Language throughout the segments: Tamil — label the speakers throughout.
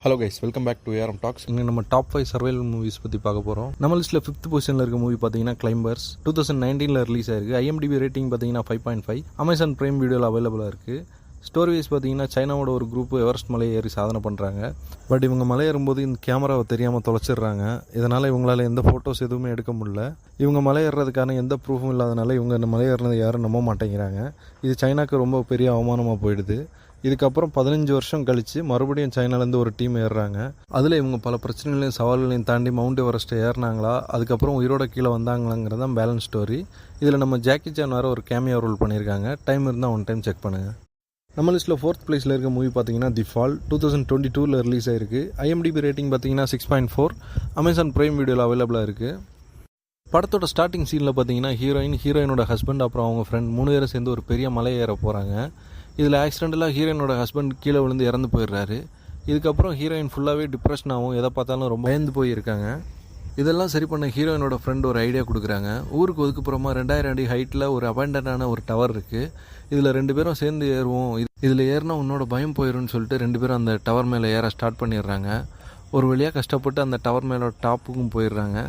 Speaker 1: Hello guys, welcome back to ARM talks. இங்கே நம்ம டாப் 5 சர்வைவல் மூவிஸ் பற்றி பார்க்க போகிறோம். நம்ம லிஸ்ட்டில் 5th பொசிஷனில் இருக்க மூவி பார்த்தீங்கன்னா கிளைம்பர்ஸ். 2019 ரிலீஸ் ஆயிருக்கு. IMDb ரேட்டிங் பார்த்தீங்கன்னா 5.5. அமேசான் பிரைம் வீடியோவில் அவைலபிளாக இருக்குது. ஸ்டோரி வைஸ் பார்த்தீங்கன்னா சைனாவோட ஒரு குரூப் எவரெஸ்ட் மலையை ஏறி சாதனை பண்ணுறாங்க. பட் இவங்க மலை ஏறும்போது இந்த கேமராவை தெரியாமல் தொலைச்சிடுறாங்க. இதனால் இவங்களால எந்த ஃபோட்டோஸ் எதுவுமே எடுக்க முடியல. இவங்க மலை ஏறுறதுக்கான எந்த ப்ரூஃபும் இல்லாதனால இவங்க இந்த மலை ஏறினது யாரும் நம்ப மாட்டேங்கிறாங்க. இது சைனாக்கு ரொம்ப பெரிய அவமானமாக போயிடுது. இதுக்கப்புறம் 15 வருஷம் கழித்து மறுபடியும் சைனாலேருந்து ஒரு டீம் ஏறுறாங்க. அதில் இவங்க பல பிரச்சனைகளையும் சவால்களையும் தாண்டி மவுண்ட் எவரெஸ்ட்டை ஏறினாங்களா, அதுக்கப்புறம் உயிரோட கீழே வந்தாங்களாங்கிறது தான் பேலன்ஸ் ஸ்டோரி. இதில் நம்ம ஜாக்கி சான் வேறு ஒரு கேமியோ ரோல் பண்ணியிருக்காங்க. டைம் இருந்தால் ஒன் டைம் செக் பண்ணுங்கள். நம்ம லிஸ்ட்டில் 4th பிளேஸில் இருக்க மூவி பார்த்தீங்கன்னா தி ஃபால். 2022 ரிலீஸ் ஆயிருக்கு. IMDb ரேட்டிங் பார்த்தீங்கன்னா 6.4. அமேசான் பிரைம் வீடியோவில் அவைலபிளாக இருக்குது. படத்தோட ஸ்டார்டிங் சீனில் பார்த்தீங்கன்னா ஹீரோயினோட ஹஸ்பண்ட் அப்புறம் அவங்க ஃப்ரெண்ட் 3 பேரும் சேர்ந்து ஒரு பெரிய மலை ஏற போகிறாங்க. இதில் ஆக்சிடென்டலாக ஹீரோயினோட ஹஸ்பண்ட் கீழே விழுந்து இறந்து போயிடுறாரு. இதுக்கப்புறம் ஹீரோயின் ஃபுல்லாகவே டிப்ரெஷன் ஆகும், எதை பார்த்தாலும் ரொம்ப பயந்து போயிருக்காங்க. இதெல்லாம் சரி பண்ண ஹீரோயினோட ஃப்ரெண்ட் ஒரு ஐடியா கொடுக்குறாங்க. ஊருக்கு ஒதுக்குப்புறமா 2000 அடி ஹைட்டில் ஒரு அபண்டனான ஒரு டவர் இருக்குது. இதில் 2 பேரும் சேர்ந்து ஏறுவோம், இதில் ஏறினா உன்னோட பயம் போயிடும்னு சொல்லிட்டு 2 பேரும் அந்த டவர் மேலே ஏற ஸ்டார்ட் பண்ணிடுறாங்க. ஒரு வழியாக கஷ்டப்பட்டு அந்த டவர் மேலே டாப்புக்கும் போயிடுறாங்க.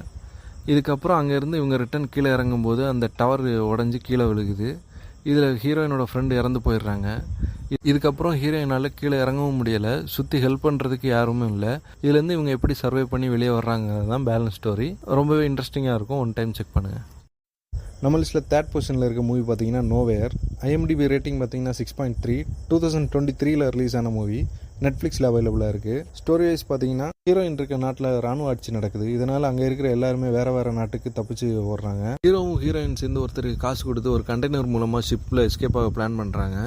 Speaker 1: இதுக்கப்புறம் அங்கேருந்து இவங்க ரிட்டன் கீழே இறங்கும்போது அந்த டவர் உடஞ்சி கீழே விழுகுது. இதில் ஹீரோயினோட ஃப்ரெண்டு இறந்து போயிடுறாங்க. இதுக்கப்புறம் ஹீரோயினால் கீழே இறங்கவும் முடியலை, சுற்றி ஹெல்ப் பண்ணுறதுக்கு யாருமே இல்லை. இதுலேருந்து இவங்க எப்படி சர்வை பண்ணி வெளியே வர்றாங்கிறது தான் பேலன்ஸ் ஸ்டோரி. ரொம்பவே இன்ட்ரெஸ்டிங்காக இருக்கும், ஒன் டைம் செக் பண்ணுங்கள். நம்ம லிஸ்ட்டில் 3rd பொசிஷனில் இருக்க மூவி பார்த்தீங்கன்னா நோவேர். IMDb ரேட்டிங் பார்த்தீங்கன்னா 6.3. 2023 ரிலீஸ் ஆன மூவி. நெட்ஃப்ளிக்ஸில் அவைலபிளாக இருக்குது. ஸ்டோரி வைஸ் பார்த்தீங்கன்னா ஹீரோயின் இருக்க நாட்டில் ராணுவ ஆட்சி நடக்குது. இதனால் அங்கே இருக்கிற எல்லாருமே வேறு நாட்டுக்கு தப்பிச்சு ஓடுறாங்க. ஹீரோவும் ஹீரோயின் சேர்ந்து ஒருத்தருக்கு காசு கொடுத்து ஒரு கண்டெய்னர் மூலமாக ஷிப்பில் எஸ்கேப் ஆக பிளான் பண்ணுறாங்க.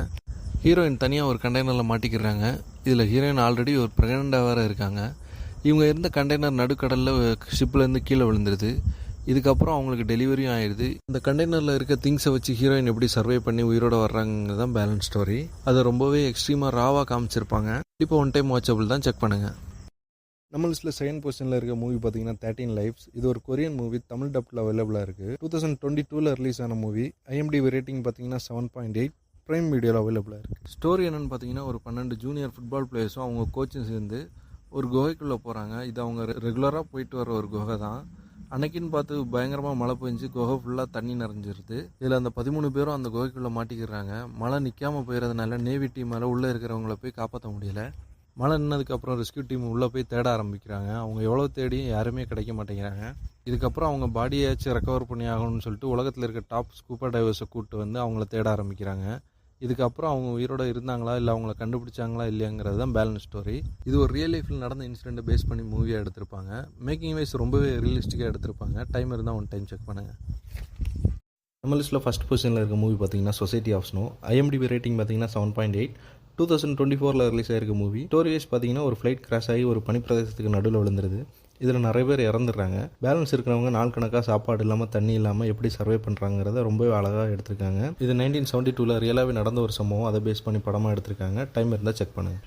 Speaker 1: ஹீரோயின் தனியாக ஒரு கண்டெய்னரில் மாட்டிக்கிறாங்க. இதில் ஹீரோயின் ஆல்ரெடி ஒரு ப்ரெக்னெண்ட்டாக வேறு இருக்காங்க. இவங்க இருந்த கண்டெய்னர் நடுக்கடலில் ஷிப்லேருந்து கீழே விழுந்துருது. இதுக்கப்புறம் அவங்களுக்கு டெலிவரியும் ஆயிடுது. இந்த கண்டெய்னரில் இருக்க திங்ஸை வச்சு ஹீரோயின் எப்படி சர்வை பண்ணி உயிரோட வர்றாங்கிறது தான் பேலன்ஸ் ஸ்டோரி. அதை ரொம்பவே எக்ஸ்ட்ரீமாக ராவாக காமிச்சிருப்பாங்க. இப்போ ஒன் டைம் வாட்சபிள் தான், செக் பண்ணுங்கள். நம்ம லிஸ்ட்டில் 2nd பொசிஷனில் இருக்க மூவி பார்த்தீங்கன்னா 13 லைஃப்ஸ். இது ஒரு கொரியன் மூவி, தமிழ் டப்பில் அவைலபிளாக இருக்குது. 2022 ரிலீஸ் ஆன மூவி. IMDb ரேட்டிங் பார்த்தீங்கன்னா 7.8. ப்ரைம் வீடியோவில் அவைலபிளாக இருக்குது. ஸ்டோரி என்னென்னு பார்த்தீங்கன்னா ஒரு 12 ஜூனியர் ஃபுட்பால் பிளேயர்ஸும் அவங்க கோச்சும் சேர்ந்து ஒரு குகைக்குள்ளே போகிறாங்க. இது அவங்க ரெகுலராக போயிட்டு வர ஒரு குகை தான். அன்னைக்குன்னு பார்த்து பயங்கரமாக மழை பெஞ்சு குகை ஃபுல்லாக தண்ணி நிறைஞ்சிருது. இதில் அந்த 13 பேரும் அந்த குகைக்குள்ளே மாட்டிக்கிறாங்க. மழை நிற்காமல் போயிடுறதுனால நேவி டீமால் உள்ளே இருக்கிறவங்கள போய் காப்பாற்ற முடியல. மழை நின்னதுக்கப்புறம் ரெஸ்கியூ டீம் உள்ளே போய் தேட ஆரம்பிக்கிறாங்க. அவங்க எவ்வளோ தேடியும் யாருமே கிடைக்க மாட்டேங்கிறாங்க. இதுக்கப்புறம் அவங்க பாடியாச்சும் ரெக்கவர் பண்ணி ஆகணும்னு சொல்லிட்டு உலகத்தில் இருக்க டாப் ஸ்கூப்பர் டைவர்ஸை கூப்பிட்டு வந்து அவங்கள தேட ஆரம்பிக்கிறாங்க. இதுக்கப்புறம் அவங்க உயிரோட இருந்தாங்களா இல்லை அவங்கள கண்டுபிடிச்சாங்களா இல்லையாங்கிறது தான் பேலன்ஸ் ஸ்டோரி. இது ஒரு ரியல் லைஃப்பில் நடந்த இன்சிடென்ட்டை பேஸ் பண்ணி மூவியாக எடுத்திருப்பாங்க. மேக்கிங் வைஸ் ரொம்பவே ரியலிஸ்டிக்காக எடுத்திருப்பாங்க. டைம் இருந்தால் ஒன் டைம் செக் பண்ணுங்கள். நம்ம லிஸ்ட்டில் 1st பொசிஷனில் இருக்க மூவி பார்த்தீங்கன்னா society of snow. IMDb rating பார்த்தீங்கன்னா 7.8. 2024 ரிலீஸ் ஆயிருக்க மூவி. ஸ்டோரி வைஸ் பார்த்தீங்கன்னா ஒரு ஃப்ளைட் கிராஷ் ஆகி ஒரு பனிப்பிரதேசத்துக்கு நடுவில் விழுந்துருது. இதில் நிறைய பேர் இறந்துடுறாங்க. பேலன்ஸ் இருக்கிறவங்க நாள் கணக்காக சாப்பாடு இல்லாமல் தண்ணி இல்லாமல் எப்படி சர்வை பண்ணுறாங்கிறத ரொம்பவே அழகாக எடுத்திருக்காங்க. இது 1972 ரியலாகவே நடந்த ஒரு சம்பவம். அதை பேஸ் பண்ணி படமாக எடுத்திருக்காங்க. டைம் இருந்தால் செக் பண்ணுங்கள்.